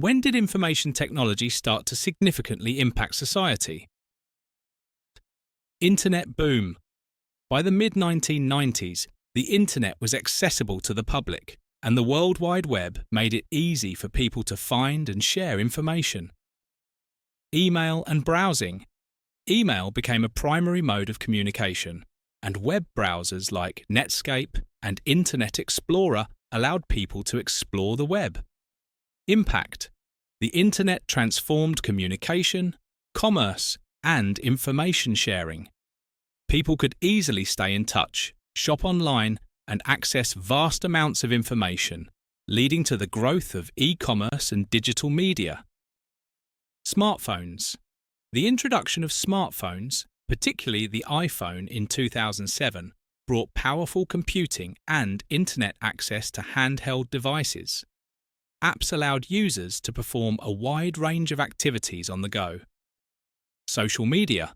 When did information technology start to significantly impact society? Internet boom. By the mid-1990s, the Internet was accessible to the public, and the World Wide Web made it easy for people to find and share information. Email and browsing. Email became a primary mode of communication, and web browsers like Netscape and Internet Explorer allowed people to explore the web. Impact. The Internet transformed communication, commerce, and information sharing. People could easily stay in touch, shop online, and access vast amounts of information, leading to the growth of e-commerce and digital media. Smartphones. The introduction of smartphones, particularly the iPhone in 2007, brought powerful computing and internet access to handheld devices. Apps allowed users to perform a wide range of activities on the go. Social media.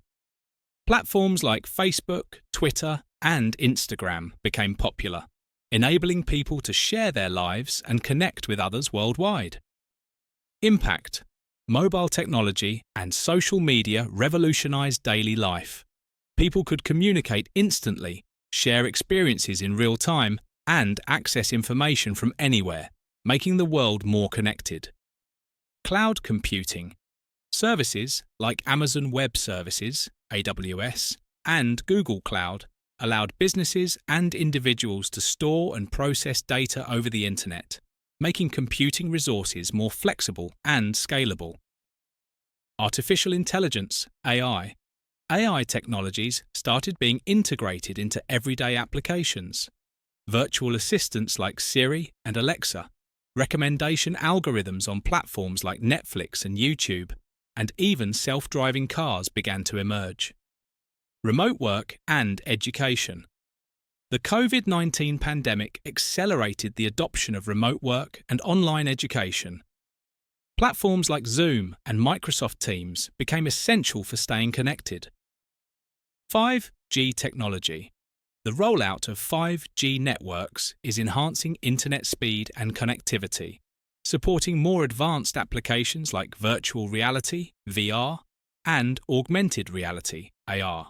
Platforms like Facebook, Twitter, and Instagram became popular, enabling people to share their lives and connect with others worldwide. Impact. Mobile technology and social media revolutionized daily life. People could communicate instantly, share experiences in real time, and access information from anywhere, making the world more connected. Cloud computing. Services like Amazon Web Services, AWS, and Google Cloud allowed businesses and individuals to store and process data over the Internet, making computing resources more flexible and scalable. Artificial intelligence, AI. AI technologies started being integrated into everyday applications. Virtual assistants like Siri and Alexa, recommendation algorithms on platforms like Netflix and YouTube, and even self-driving cars began to emerge. Remote work and education. The COVID-19 pandemic accelerated the adoption of remote work and online education. Platforms like Zoom and Microsoft Teams became essential for staying connected. 5G technology. The rollout of 5G networks is enhancing internet speed and connectivity, supporting more advanced applications like virtual reality, VR, and augmented reality, AR.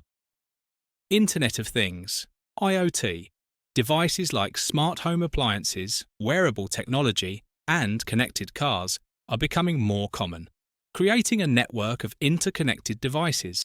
Internet of Things, IoT. Devices like smart home appliances, wearable technology, and connected cars are becoming more common, creating a network of interconnected devices.